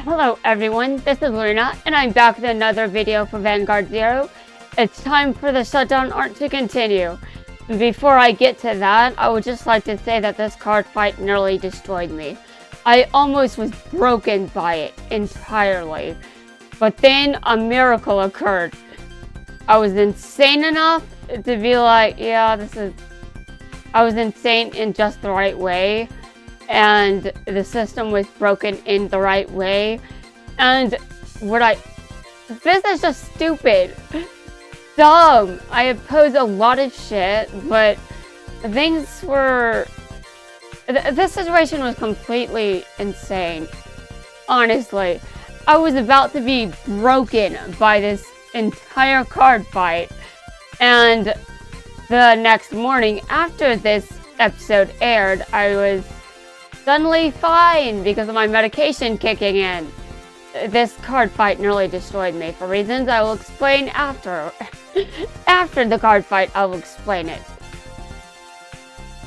Hello everyone, this is Luna, and I'm back with another video for Vanguard Zero. It's time for the shutdown arc to continue. Before I get to that, I would just like to say that this card fight nearly destroyed me. I almost was broken by it entirely. But then a miracle occurred. I was insane enough to be like, I was insane in just the right way. And the system was broken in the right way. And this is just stupid. Dumb. I opposed a lot of shit, but this situation was completely insane. Honestly, I was about to be broken by this entire card fight. And the next morning after this episode aired, I was suddenly fine because of my medication kicking in. This card fight nearly destroyed me for reasons I will explain after. After the card fight, I will explain it.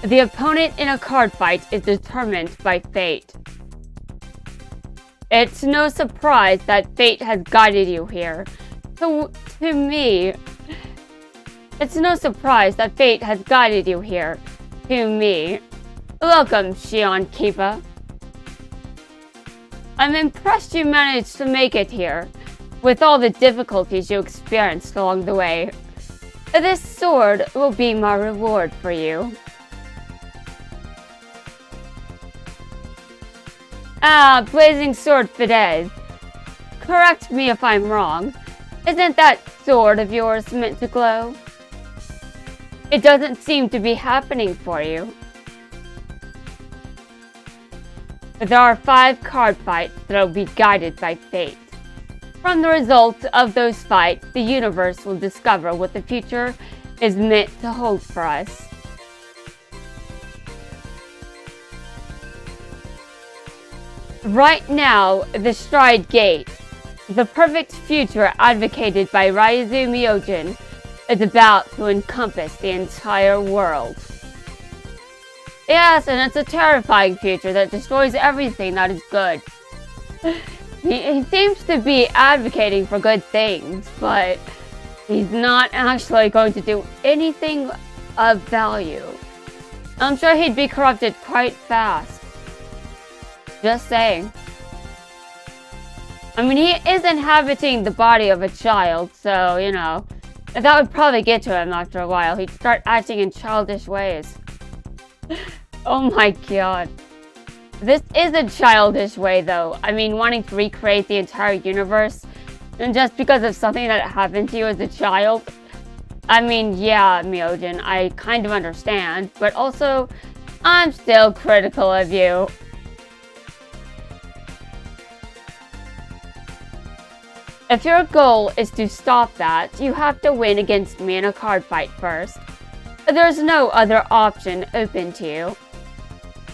The opponent in a card fight is determined by fate. It's no surprise that fate has guided you here. To me, it's no surprise that fate has guided you here. To me. Welcome, Shion Kiba. I'm impressed you managed to make it here, with all the difficulties you experienced along the way. This sword will be my reward for you. Ah, Blazing Sword Fidesz. Correct me if I'm wrong. Isn't that sword of yours meant to glow? It doesn't seem to be happening for you. There are 5 card fights that will be guided by fate. From the results of those fights, the universe will discover what the future is meant to hold for us. Right now, the Stride Gate, the perfect future advocated by Raizu Myojin, is about to encompass the entire world. Yes, and it's a terrifying future that destroys everything that is good. He seems to be advocating for good things, but he's not actually going to do anything of value. I'm sure he'd be corrupted quite fast. Just saying. I mean, he is inhabiting the body of a child, so, you know, that would probably get to him after a while. He'd start acting in childish ways. Oh my god. This is a childish way, though. I mean, wanting to recreate the entire universe, and just because of something that happened to you as a child. I mean, yeah, Myojin, I kind of understand, but also, I'm still critical of you. If your goal is to stop that, you have to win against me in a card fight first. There's no other option open to you.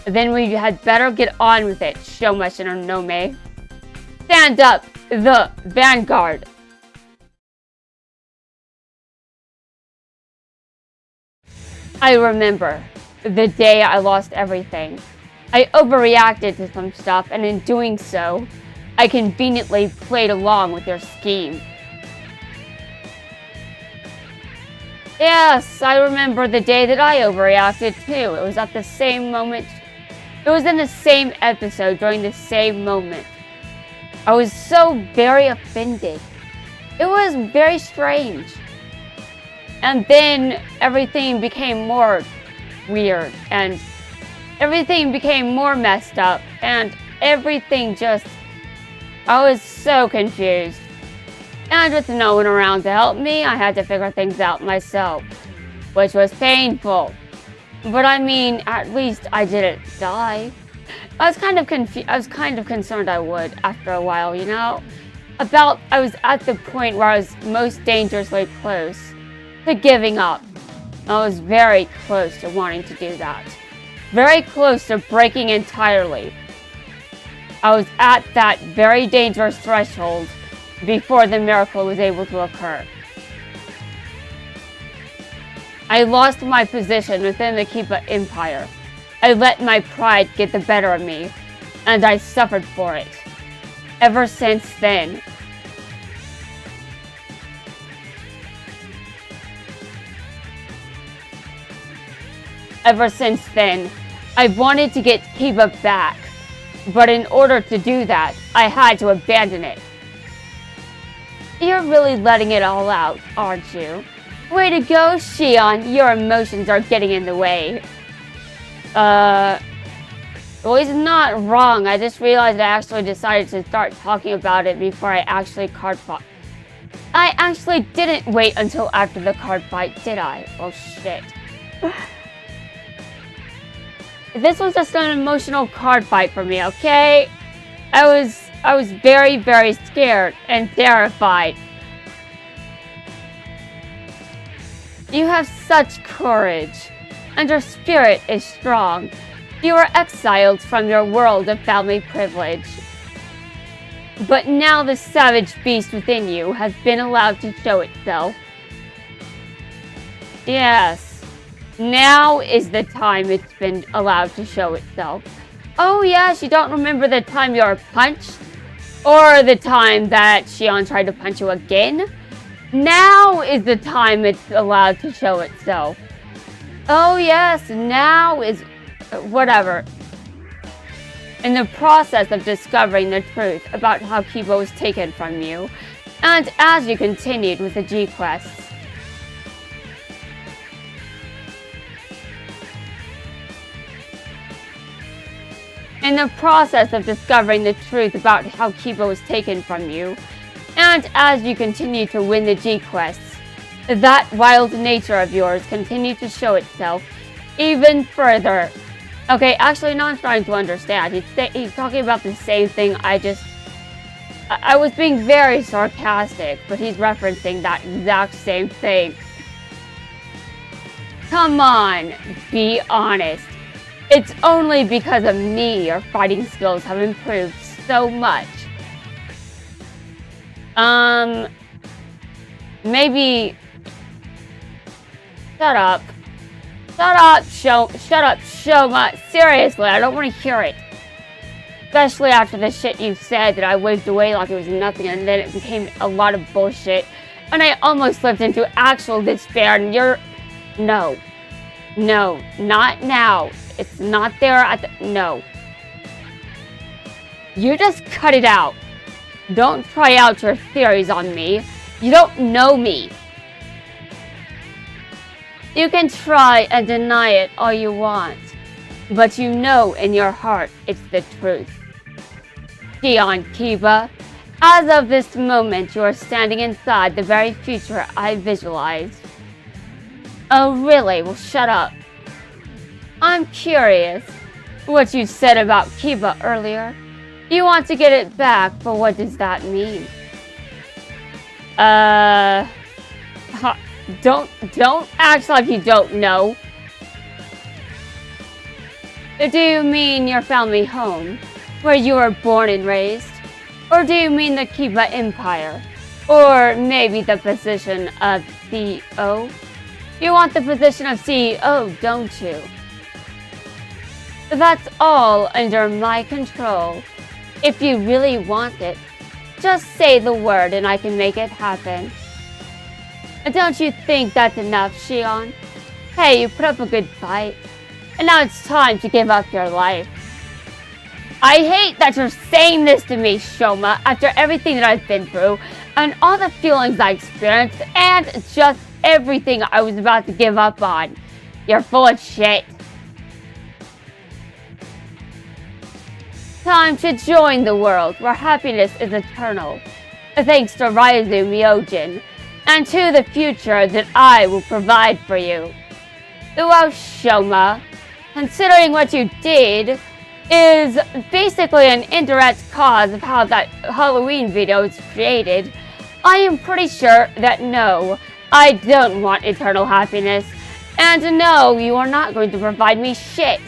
Then we had better get on with it, Shouma Shinonome. Stand up, the Vanguard. I remember the day I lost everything. I overreacted to some stuff, and in doing so, I conveniently played along with your scheme. Yes, I remember the day that I overreacted too. It was at the same moment. It was in the same episode during the same moment. I was so very offended. It was very strange. And then everything became more weird, and everything became more messed up, and everything just... I was so confused. And with no one around to help me, I had to figure things out myself, which was painful. But I mean, at least I didn't die. I was kind of concerned I would after a while, you know? I was at the point where I was most dangerously close to giving up. I was very close to wanting to do that. Very close to breaking entirely. I was at that very dangerous threshold before the miracle was able to occur. I lost my position within the Kiba Empire. I let my pride get the better of me, and I suffered for it. Ever since then. Ever since then, I've wanted to get Kiba back, but in order to do that, I had to abandon it. You're really letting it all out, aren't you? Way to go, Shion. Your emotions are getting in the way. Well, he's not wrong. I just realized I actually decided to start talking about it before I actually card fought. I actually didn't wait until after the card fight, did I? Oh, shit. This was just an emotional card fight for me, okay? I was very, very scared and terrified. You have such courage, and your spirit is strong. You were exiled from your world of family privilege. But now the savage beast within you has been allowed to show itself. Yes, now is the time it's been allowed to show itself. Oh yes, you don't remember the time you were punched? Or the time that Shion tried to punch you again? Now is the time it's allowed to show itself. Oh yes, now is... whatever. In the process of discovering the truth about how Kiba was taken from you, and as you continued with the G-quests, in the process of discovering the truth about how Kiba was taken from you, and as you continue to win the G-quests, that wild nature of yours continued to show itself even further. Okay, actually, now I'm starting to understand. He's talking about the same thing I was being very sarcastic, but he's referencing that exact same thing. Come on, be honest. It's only because of me your fighting skills have improved so much. Maybe... Shut up. Shut up, Shouma. Seriously, I don't want to hear it. Especially after the shit you said that I waved away like it was nothing, and then it became a lot of bullshit. And I almost slipped into actual despair, and you're... No. No, not now. It's not there at the... No. You just cut it out. Don't try out your theories on me. You don't know me. You can try and deny it all you want, but you know in your heart it's the truth. Shion Kiba, as of this moment you are standing inside the very future I visualized. Oh really? Well shut up. I'm curious. What you said about Kiba earlier. You want to get it back, but what does that mean? Don't act like you don't know. Do you mean your family home, where you were born and raised? Or do you mean the Kiba Empire? Or maybe the position of CEO? You want the position of CEO, don't you? That's all under my control. If you really want it, just say the word and I can make it happen. Don't you think that's enough, Shion? Hey, you put up a good fight. And now it's time to give up your life. I hate that you're saying this to me, Shouma, after everything that I've been through, and all the feelings I experienced, and just everything I was about to give up on. You're full of shit. Time to join the world where happiness is eternal, thanks to Raizu Myojin, and to the future that I will provide for you. Well, Shouma, considering what you did is basically an indirect cause of how that Halloween video was created, I am pretty sure that no, I don't want eternal happiness, and no, you are not going to provide me shit.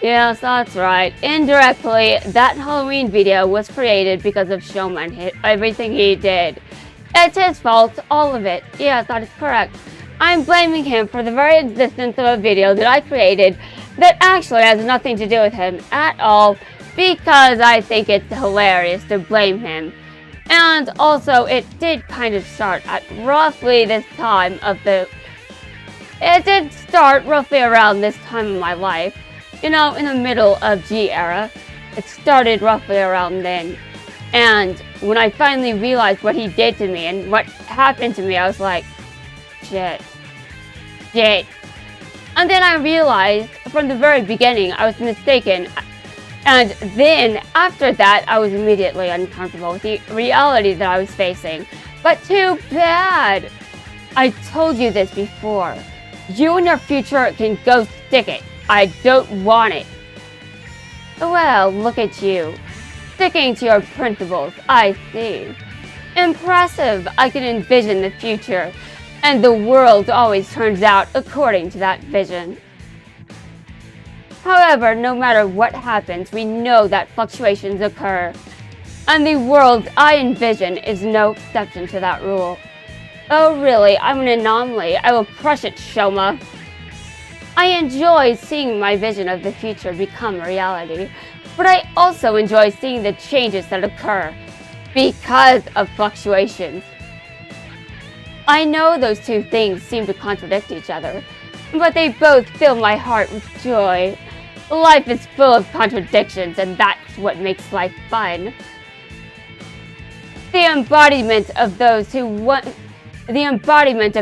Yes, that's right. Indirectly, that Halloween video was created because of Shouma and everything he did. It's his fault, all of it. Yes, that is correct. I'm blaming him for the very existence of a video that I created that actually has nothing to do with him at all. because I think it's hilarious to blame him. And also, it did kind of start at roughly this time of the... It did start roughly around this time of my life. You know, in the middle of G era. It started roughly around then. And when I finally realized what he did to me and what happened to me, I was like, shit. And then I realized from the very beginning I was mistaken. And then after that, I was immediately uncomfortable with the reality that I was facing. But too bad! I told you this before. You and your future can go stick it. I don't want it. Well, look at you. Sticking to your principles, I see. Impressive. I can envision the future. And the world always turns out according to that vision. However, no matter what happens, we know that fluctuations occur. And the world I envision is no exception to that rule. Oh really, I'm an anomaly. I will crush it, Shouma. I enjoy seeing my vision of the future become reality, but I also enjoy seeing the changes that occur because of fluctuations. I know those two things seem to contradict each other, but they both fill my heart with joy. Life is full of contradictions, and that's what makes life fun. The embodiment of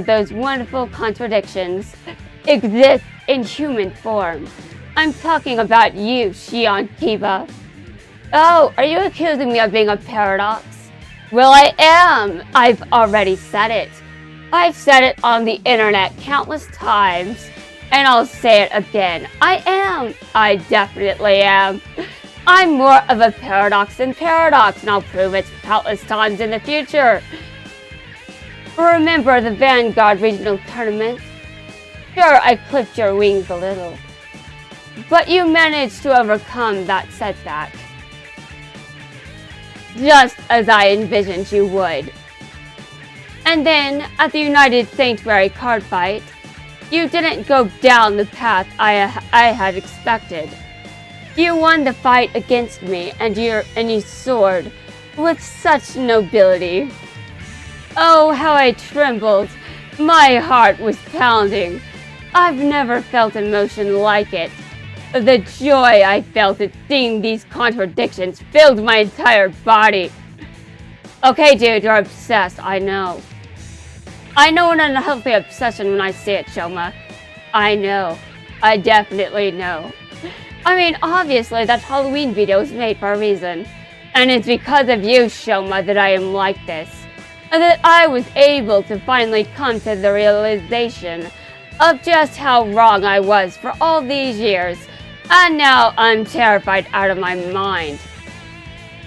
those wonderful contradictions exists in human form. I'm talking about you, Shion Kiba. Oh, are you accusing me of being a paradox? Well, I am. I've already said it. I've said it on the internet countless times, and I'll say it again. I am. I definitely am. I'm more of a paradox than paradox, and I'll prove it countless times in the future. Remember the Vanguard Regional Tournament? Sure, I clipped your wings a little, but you managed to overcome that setback, just as I envisioned you would. And then, at the United Sanctuary card fight, you didn't go down the path I had expected. You won the fight against me, and you soared with such nobility. Oh, how I trembled! My heart was pounding. I've never felt emotion like it. The joy I felt at seeing these contradictions filled my entire body. Okay, dude, you're obsessed, I know. I know an unhealthy obsession when I see it, Shouma. I know. I definitely know. I mean, obviously, that Halloween video was made for a reason. And it's because of you, Shouma, that I am like this. And that I was able to finally come to the realization of just how wrong I was for all these years. And now I'm terrified out of my mind.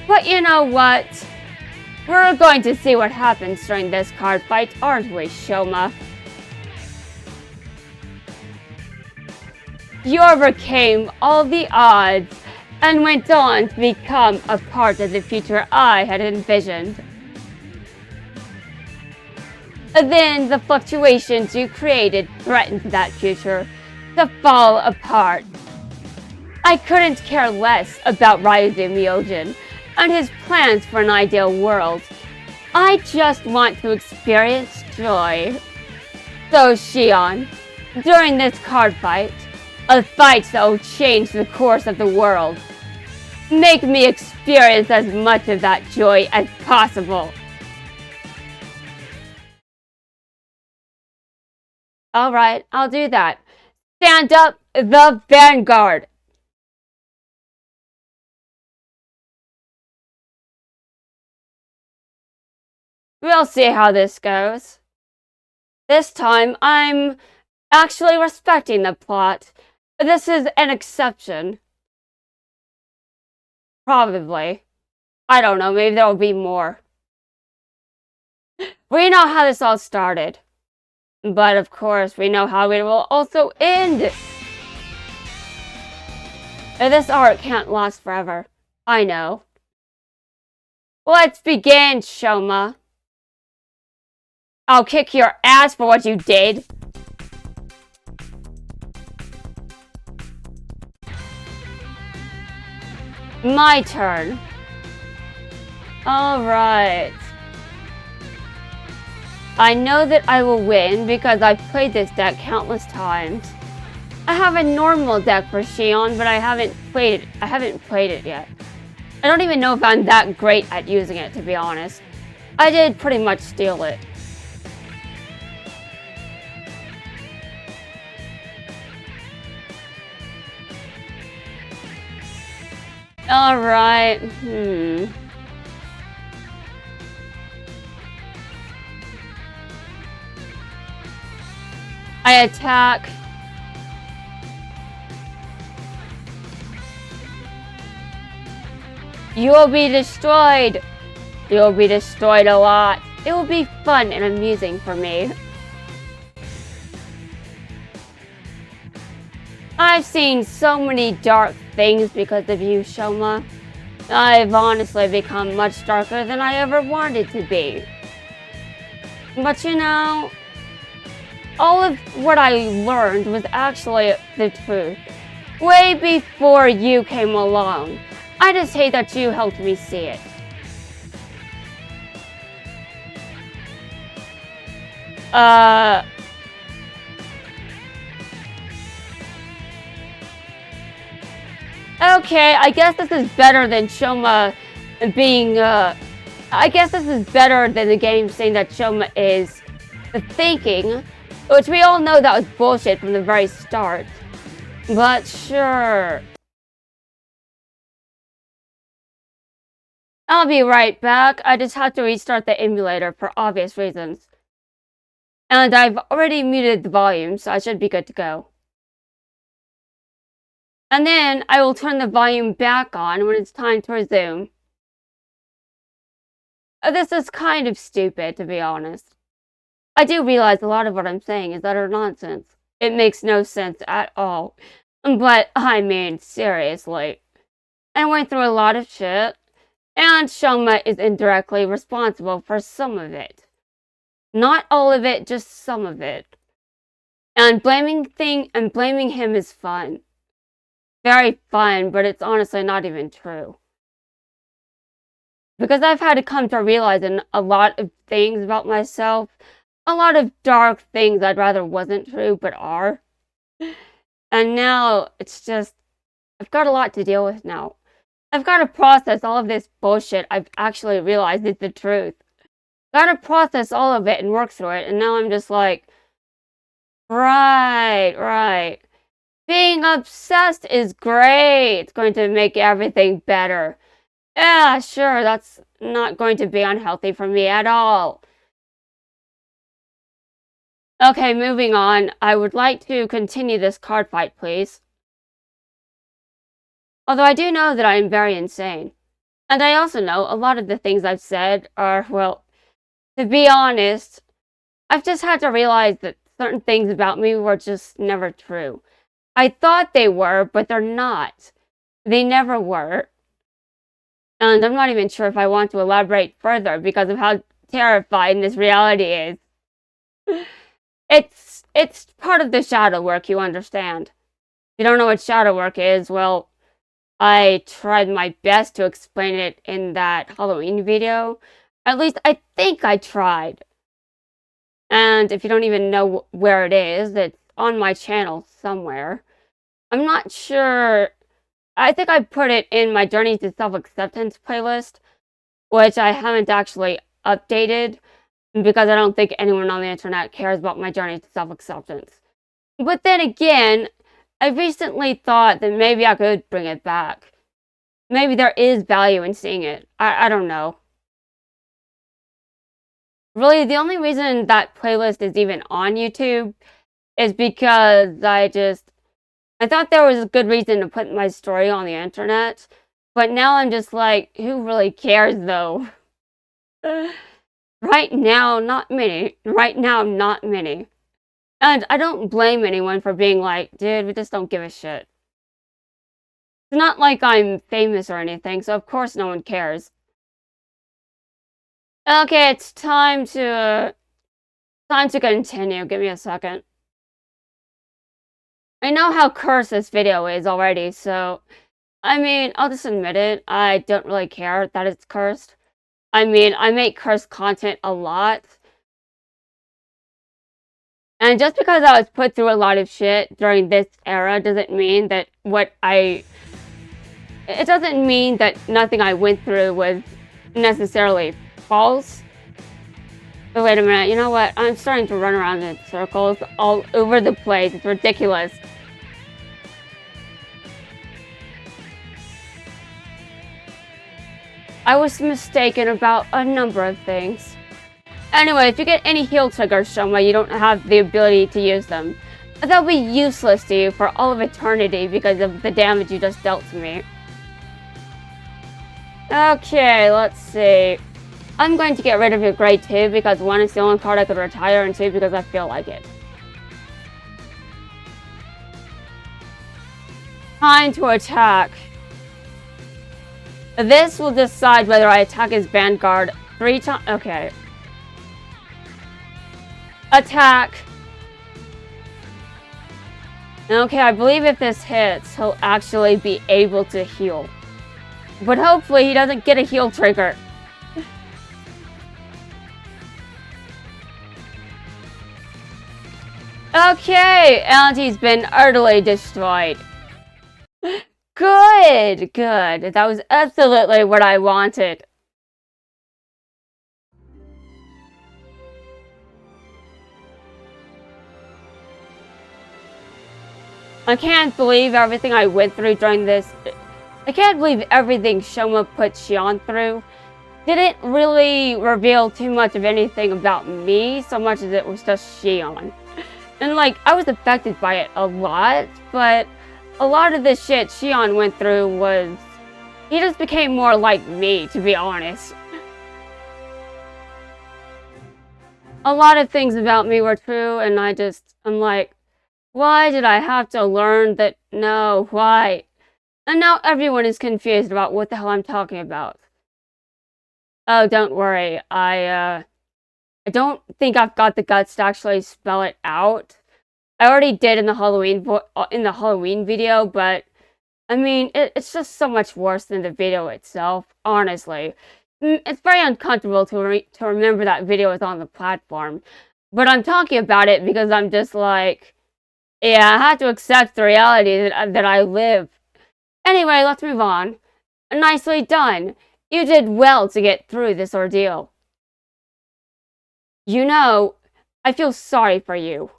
But you know what? We're going to see what happens during this card fight, aren't we, Shouma? You overcame all the odds and went on to become a part of the future I had envisioned. Then the fluctuations you created threatened that future to fall apart. I couldn't care less about Ryuzu Myojin and his plans for an ideal world. I just want to experience joy. So Shion, during this card fight, a fight that will change the course of the world, make me experience as much of that joy as possible. Alright, I'll do that. Stand up, the Vanguard! We'll see how this goes. This time, I'm actually respecting the plot. This is an exception. Probably. I don't know, maybe there will be more. We know how this all started. But of course, we know how it will also end. This art can't last forever. I know. Let's begin, Shouma. I'll kick your ass for what you did. My turn. Alright. I know that I will win because I've played this deck countless times. I have a normal deck for Xion, but I haven't played it yet. I don't even know if I'm that great at using it, to be honest. I did pretty much steal it. Alright, I attack. You will be destroyed. You will be destroyed a lot. It will be fun and amusing for me. I've seen so many dark things because of you, Shouma. I've honestly become much darker than I ever wanted to be. But you know, all of what I learned was actually the truth. Way before you came along. I just hate that you helped me see it. Okay, I guess this is better than Shouma being, I guess this is better than the game saying that Shouma is thinking, which we all know that was bullshit from the very start. But sure. I'll be right back. I just have to restart the emulator for obvious reasons. And I've already muted the volume, so I should be good to go. And then I will turn the volume back on when it's time to resume. This is kind of stupid, to be honest. I do realize a lot of what I'm saying is utter nonsense. It makes no sense at all. But, I mean, seriously. I went through a lot of shit. And Shouma is indirectly responsible for some of it. Not all of it, just some of it. And blaming him is fun. Very fun, but it's honestly not even true. Because I've had to come to realize a lot of things about myself. A lot of dark things I'd rather wasn't true, but are. And now, it's just, I've got a lot to deal with now. I've got to process all of this bullshit I've actually realized is the truth. Gotta process all of it and work through it, and now I'm just like, right. Being obsessed is great. It's going to make everything better. Yeah, sure, that's not going to be unhealthy for me at all. Okay, moving on. I would like to continue this card fight, please. Although I do know that I am very insane. And I also know a lot of the things I've said are, well, to be honest, I've just had to realize that certain things about me were just never true. I thought they were, but they're not. They never were. And I'm not even sure if I want to elaborate further because of how terrifying this reality is. It's part of the shadow work, you understand. If you don't know what shadow work is, well, I tried my best to explain it in that Halloween video. At least I think I tried. And if you don't even know where it is, it's on my channel somewhere. I'm not sure. I think I put it in my Journey to Self-Acceptance playlist, which I haven't actually updated because I don't think anyone on the internet cares about my Journey to Self-Acceptance. But then again, I recently thought that maybe I could bring it back. Maybe there is value in seeing it. I don't know. Really, the only reason that playlist is even on YouTube is because I thought there was a good reason to put my story on the internet. But now I'm just like, who really cares though? Right now, not many. Right now, not many. And I don't blame anyone for being like, dude, we just don't give a shit. It's not like I'm famous or anything, so of course no one cares. Okay, it's time to continue. Give me a second. I know how cursed this video is already, so I mean, I'll just admit it. I don't really care that it's cursed. I mean, I make cursed content a lot. And just because I was put through a lot of shit during this era doesn't mean that it doesn't mean that nothing I went through was necessarily false. But wait a minute, you know what? I'm starting to run around in circles all over the place. It's ridiculous. I was mistaken about a number of things. Anyway, if you get any heal triggers, Shouma, you don't have the ability to use them. They'll be useless to you for all of eternity because of the damage you just dealt to me. Okay, let's see. I'm going to get rid of your grade 2 because 1, it's the only card I could retire, and 2, because I feel like it. Time to attack. This will decide whether I attack his Vanguard 3 times. Okay. Attack. Okay, I believe if this hits, he'll actually be able to heal. But hopefully he doesn't get a heal trigger. Okay, and he's been utterly destroyed. Good, good. That was absolutely what I wanted. I can't believe everything I went through during this. I can't believe everything Shouma put Xion through didn't really reveal too much of anything about me, so much as it was just Xion. And like, I was affected by it a lot, but a lot of the shit Xion went through was... he just became more like me, to be honest. A lot of things about me were true, and I'm like, why did I have to learn that? No, why? And now everyone is confused about what the hell I'm talking about. Oh, don't worry. I don't think I've got the guts to actually spell it out. I already did in the Halloween video, but I mean, it's just so much worse than the video itself, honestly. It's very uncomfortable to remember that video is on the platform. But I'm talking about it because I'm just like, yeah, I have to accept the reality that I live. Anyway, let's move on. Nicely done. You did well to get through this ordeal. You know, I feel sorry for you.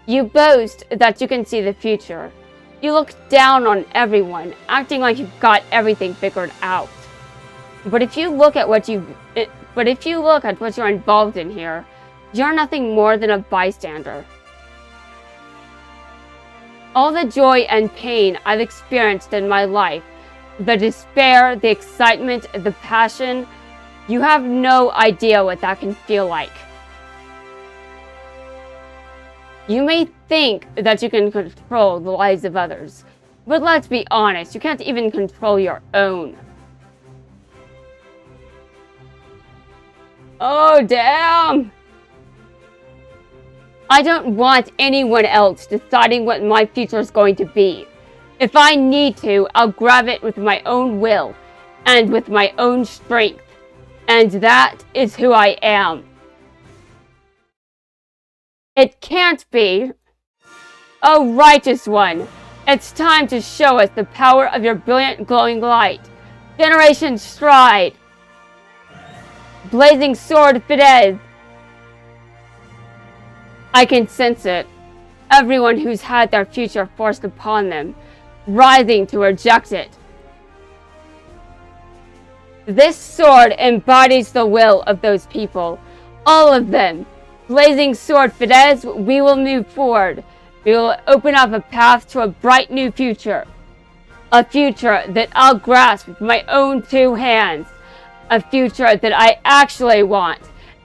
You boast that you can see the future. You look down on everyone, acting like you've got everything figured out. But if you look at what you're involved in here, you're nothing more than a bystander. All the joy and pain I've experienced in my life, the despair, the excitement, the passion, you have no idea what that can feel like. You may think that you can control the lives of others, but let's be honest, you can't even control your own. Oh, damn! I don't want anyone else deciding what my future is going to be. If I need to, I'll grab it with my own will and with my own strength. And that is who I am. It can't be. Oh, righteous one, it's time to show us the power of your brilliant glowing light. Generation Stride. Blazing Sword Fidesz. I can sense it. Everyone who's had their future forced upon them, rising to reject it. This sword embodies the will of those people. All of them. Blazing Sword Fidesz, we will move forward. We will open up a path to a bright new future. A future that I'll grasp with my own 2 hands. A future that I actually want.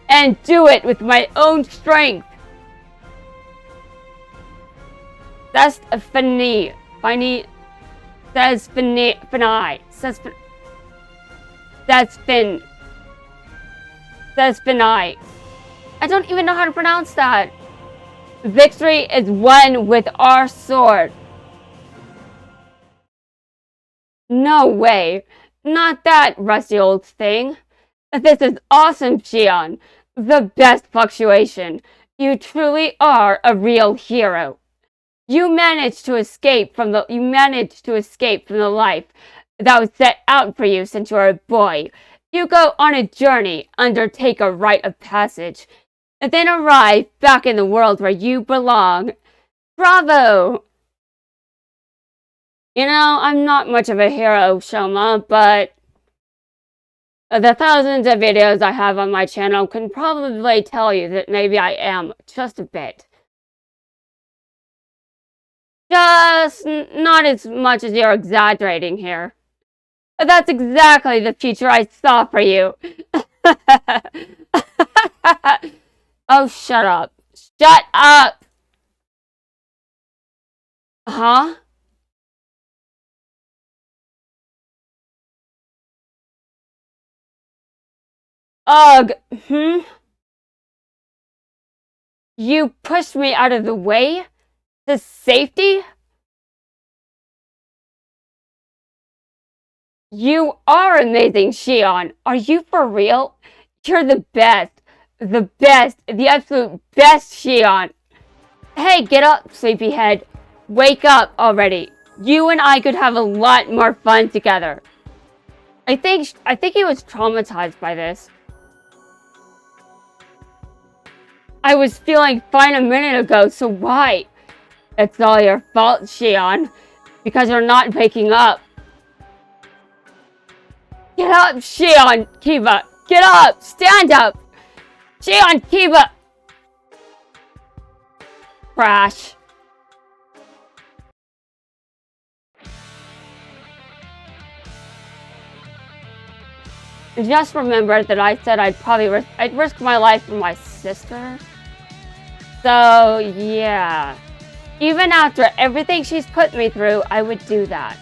And do it with my own strength. That's a finite. Says finite. I don't even know how to pronounce that. Victory is won with our sword. No way. Not that rusty old thing. This is awesome, Shion. The best fluctuation. You truly are a real hero. You managed to escape from the life that was set out for you since you were a boy. You go on a journey, undertake a rite of passage, and then arrive back in the world where you belong. Bravo! You know, I'm not much of a hero, Shouma, but the thousands of videos I have on my channel can probably tell you that maybe I am just a bit. Just not as much as you're exaggerating here. That's exactly the future I saw for you. Oh, shut up. Shut up! Huh? Ugh. You pushed me out of the way? To safety? You are amazing, Shion. Are you for real? You're the best. The absolute best, Shion. Hey, get up, sleepyhead. Wake up already. You and I could have a lot more fun together. I think he was traumatized by this. I was feeling fine a minute ago, so why? It's all your fault, Shion. Because you're not waking up. Get up, Shion, Kiba. Get up. Stand up. Shion, Kiba. Crash. Just remember that I said I'd risk my life for my sister. So, yeah. Even after everything she's put me through, I would do that.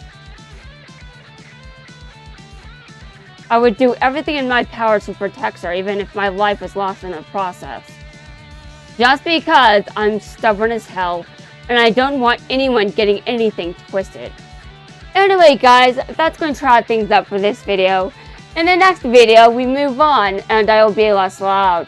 I would do everything in my power to protect her, even if my life was lost in the process. Just because I'm stubborn as hell, and I don't want anyone getting anything twisted. Anyway, guys, that's going to wrap things up for this video. In the next video, we move on, and I will be less loud.